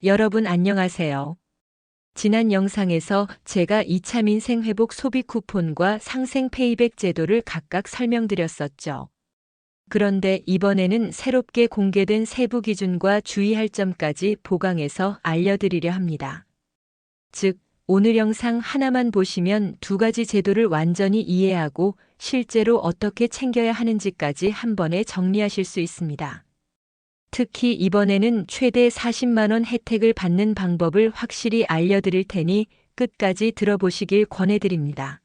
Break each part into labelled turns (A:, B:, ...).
A: 여러분 안녕하세요. 지난 영상에서 제가 2차 민생회복 소비 쿠폰과 상생 페이백 제도를 각각 설명드렸었죠. 그런데 이번에는 새롭게 공개된 세부 기준과 주의할 점까지 보강해서 알려드리려 합니다. 즉, 오늘 영상 하나만 보시면 두 가지 제도를 완전히 이해하고 실제로 어떻게 챙겨야 하는지까지 한 번에 정리하실 수 있습니다. 특히 이번에는 최대 40만 원 혜택을 받는 방법을 확실히 알려드릴 테니 끝까지 들어보시길 권해드립니다.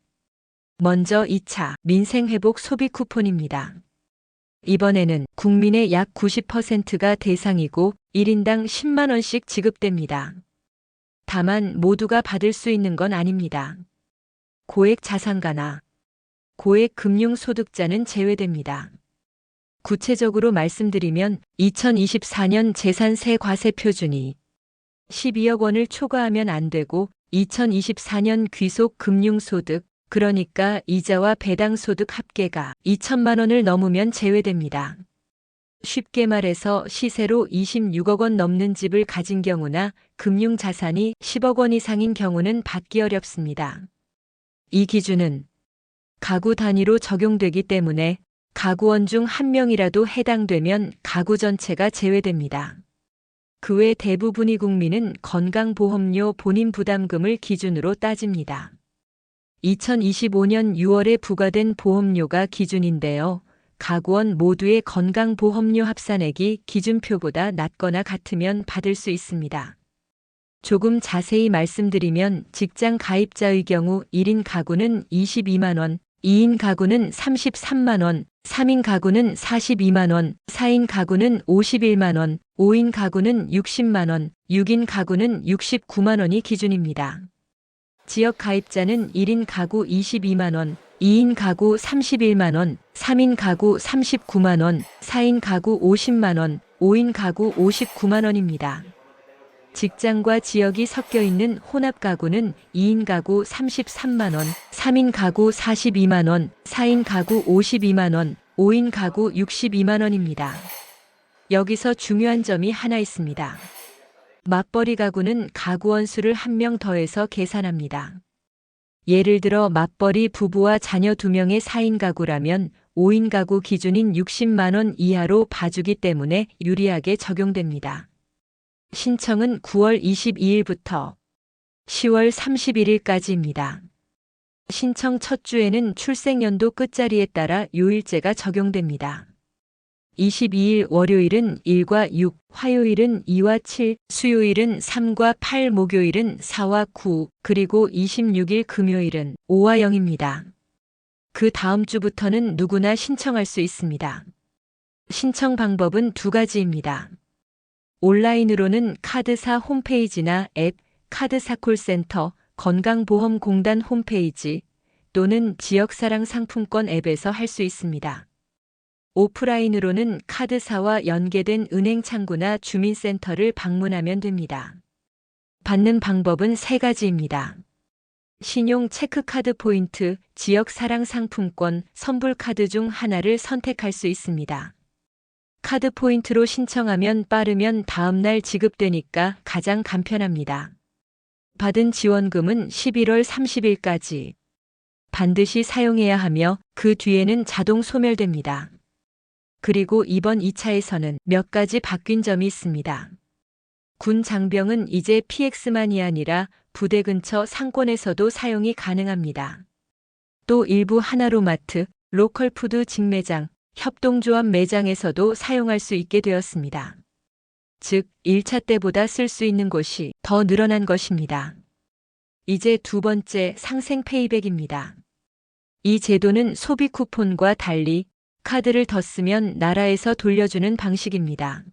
A: 먼저 2차 민생회복 소비 쿠폰입니다. 이번에는 국민의 약 90%가 대상이고 1인당 10만 원씩 지급됩니다. 다만 모두가 받을 수 있는 건 아닙니다. 고액 자산가나 고액 금융소득자는 제외됩니다. 구체적으로 말씀드리면 2024년 재산세 과세 표준이 12억 원을 초과하면 안 되고 2024년 귀속 금융소득, 그러니까 이자와 배당소득 합계가 2천만 원을 넘으면 제외됩니다. 쉽게 말해서 시세로 26억 원 넘는 집을 가진 경우나 금융자산이 10억 원 이상인 경우는 받기 어렵습니다. 이 기준은 가구 단위로 적용되기 때문에 가구원 중 한 명이라도 해당되면 가구 전체가 제외됩니다. 그 외 대부분의 국민은 건강보험료 본인 부담금을 기준으로 따집니다. 2025년 6월에 부과된 보험료가 기준인데요. 가구원 모두의 건강보험료 합산액이 기준표보다 낮거나 같으면 받을 수 있습니다. 조금 자세히 말씀드리면 직장 가입자의 경우 1인 가구는 22만 원, 2인 가구는 33만 원, 3인 가구는 42만 원, 4인 가구는 51만 원, 5인 가구는 60만 원, 6인 가구는 69만 원이 기준입니다. 지역 가입자는 1인 가구 22만 원, 2인 가구 31만 원, 3인 가구 39만 원, 4인 가구 50만 원, 5인 가구 59만 원입니다. 직장과 지역이 섞여 있는 혼합 가구는 2인 가구 33만 원, 3인 가구 42만 원, 4인 가구 52만 원, 5인 가구 62만 원입니다. 여기서 중요한 점이 하나 있습니다. 맞벌이 가구는 가구원 수를 한 명 더해서 계산합니다. 예를 들어 맞벌이 부부와 자녀 2명의 4인 가구라면 5인 가구 기준인 60만 원 이하로 봐주기 때문에 유리하게 적용됩니다. 신청은 9월 22일부터 10월 31일까지입니다. 신청 첫 주에는 출생연도 끝자리에 따라 요일제가 적용됩니다. 22일 월요일은 1과 6, 화요일은 2와 7, 수요일은 3과 8, 목요일은 4와 9, 그리고 26일 금요일은 5와 0입니다. 그 다음 주부터는 누구나 신청할 수 있습니다. 신청 방법은 두 가지입니다. 온라인으로는 카드사 홈페이지나 앱, 카드사 콜센터, 건강보험공단 홈페이지 또는 지역사랑 상품권 앱에서 할 수 있습니다. 오프라인으로는 카드사와 연계된 은행 창구나 주민센터를 방문하면 됩니다. 받는 방법은 세 가지입니다. 신용 체크카드 포인트, 지역사랑 상품권, 선불카드 중 하나를 선택할 수 있습니다. 카드 포인트로 신청하면 빠르면 다음날 지급되니까 가장 간편합니다. 받은 지원금은 11월 30일까지 반드시 사용해야 하며 그 뒤에는 자동 소멸됩니다. 그리고 이번 2차에서는 몇 가지 바뀐 점이 있습니다. 군 장병은 이제 PX만이 아니라 부대 근처 상권에서도 사용이 가능합니다. 또 일부 하나로마트, 로컬푸드 직매장, 협동조합 매장에서도 사용할 수 있게 되었습니다. 즉, 1차 때보다 쓸 수 있는 곳이 더 늘어난 것입니다. 이제 두 번째 상생 페이백입니다. 이 제도는 소비 쿠폰과 달리 카드를 더 쓰면 나라에서 돌려주는 방식입니다.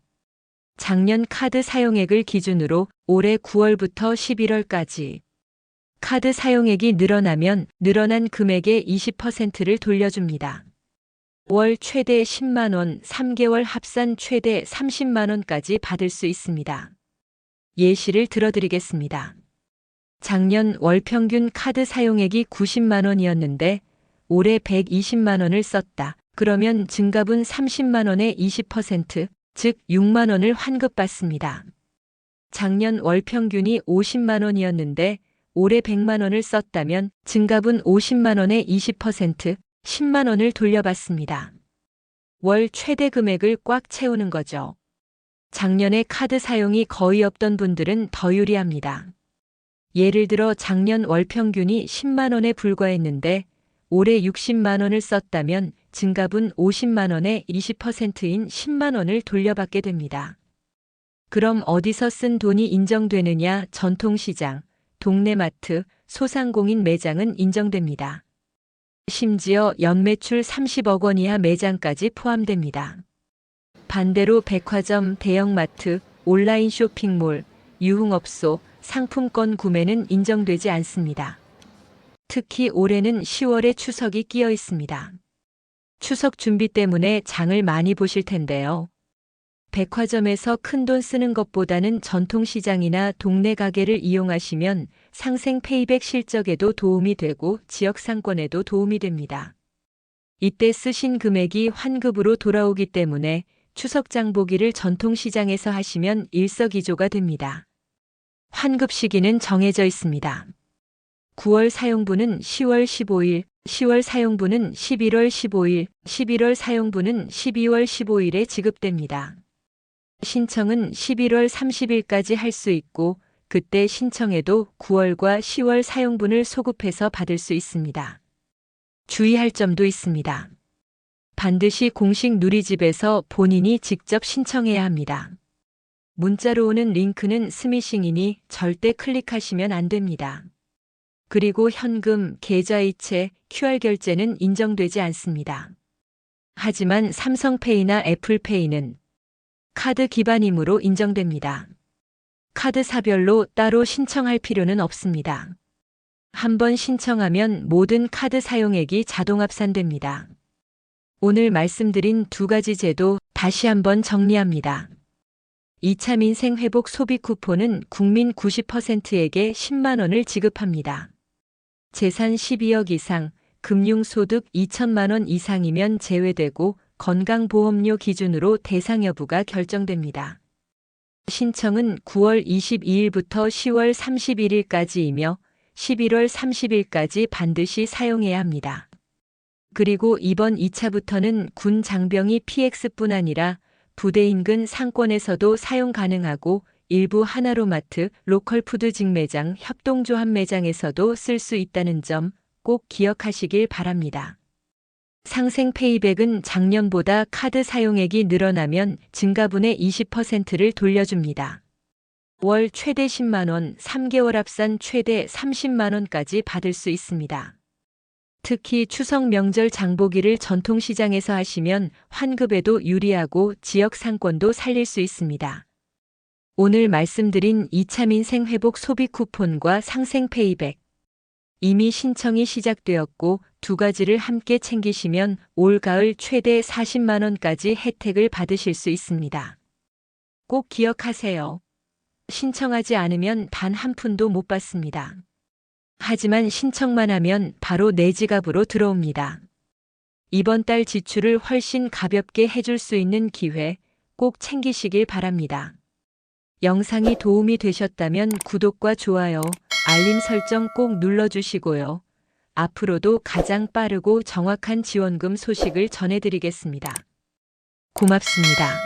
A: 작년 카드 사용액을 기준으로 올해 9월부터 11월까지 카드 사용액이 늘어나면 늘어난 금액의 20%를 돌려줍니다. 월 최대 10만 원, 3개월 합산 최대 30만 원까지 받을 수 있습니다. 예시를 들어드리겠습니다. 작년 월 평균 카드 사용액이 90만 원이었는데 올해 120만 원을 썼다. 그러면 증가분 30만 원의 20%, 즉 6만 원을 환급받습니다. 작년 월 평균이 50만 원이었는데 올해 100만 원을 썼다면 증가분 50만 원의 20%, 10만 원을 돌려받습니다. 월 최대 금액을 꽉 채우는 거죠. 작년에 카드 사용이 거의 없던 분들은 더 유리합니다. 예를 들어 작년 월 평균이 10만 원에 불과했는데 올해 60만 원을 썼다면 증가분 50만 원의 20%인 10만 원을 돌려받게 됩니다. 그럼 어디서 쓴 돈이 인정되느냐? 전통시장, 동네 마트, 소상공인 매장은 인정됩니다. 심지어 연매출 30억 원 이하 매장까지 포함됩니다. 반대로 백화점, 대형마트, 온라인 쇼핑몰, 유흥업소, 상품권 구매는 인정되지 않습니다. 특히 올해는 10월에 추석이 끼어 있습니다. 추석 준비 때문에 장을 많이 보실 텐데요. 백화점에서 큰돈 쓰는 것보다는 전통시장이나 동네 가게를 이용하시면 상생 페이백 실적에도 도움이 되고 지역 상권에도 도움이 됩니다. 이때 쓰신 금액이 환급으로 돌아오기 때문에 추석 장보기를 전통시장에서 하시면 일석이조가 됩니다. 환급 시기는 정해져 있습니다. 9월 사용분은 10월 15일, 10월 사용분은 11월 15일, 11월 사용분은 12월 15일에 지급됩니다. 신청은 11월 30일까지 할 수 있고 그때 신청해도 9월과 10월 사용분을 소급해서 받을 수 있습니다. 주의할 점도 있습니다. 반드시 공식 누리집에서 본인이 직접 신청해야 합니다. 문자로 오는 링크는 스미싱이니 절대 클릭하시면 안 됩니다. 그리고 현금, 계좌이체, QR 결제는 인정되지 않습니다. 하지만 삼성페이나 애플페이는 카드 기반이므로 인정됩니다. 카드사별로 따로 신청할 필요는 없습니다. 한번 신청하면 모든 카드 사용액이 자동 합산됩니다. 오늘 말씀드린 두 가지 제도 다시 한번 정리합니다. 2차 민생 회복 소비 쿠폰은 국민 90%에게 10만 원을 지급합니다. 재산 12억 이상, 금융소득 2천만 원 이상이면 제외되고 건강보험료 기준으로 대상 여부가 결정됩니다. 신청은 9월 22일부터 10월 31일까지이며 11월 30일까지 반드시 사용해야 합니다. 그리고 이번 2차부터는 군 장병이 PX뿐 아니라 부대 인근 상권에서도 사용 가능하고 일부 하나로마트, 로컬푸드 직매장, 협동조합 매장에서도 쓸 수 있다는 점 꼭 기억하시길 바랍니다. 상생 페이백은 작년보다 카드 사용액이 늘어나면 증가분의 20%를 돌려줍니다. 월 최대 10만 원, 3개월 합산 최대 30만 원까지 받을 수 있습니다. 특히 추석 명절 장보기를 전통시장에서 하시면 환급에도 유리하고 지역 상권도 살릴 수 있습니다. 오늘 말씀드린 2차 민생 회복 소비 쿠폰과 상생 페이백. 이미 신청이 시작되었고 두 가지를 함께 챙기시면 올 가을 최대 40만 원까지 혜택을 받으실 수 있습니다. 꼭 기억하세요. 신청하지 않으면 단 한 푼도 못 받습니다. 하지만 신청만 하면 바로 내 지갑으로 들어옵니다. 이번 달 지출을 훨씬 가볍게 해줄 수 있는 기회 꼭 챙기시길 바랍니다. 영상이 도움이 되셨다면 구독과 좋아요, 알림 설정 꼭 눌러주시고요. 앞으로도 가장 빠르고 정확한 지원금 소식을 전해드리겠습니다. 고맙습니다.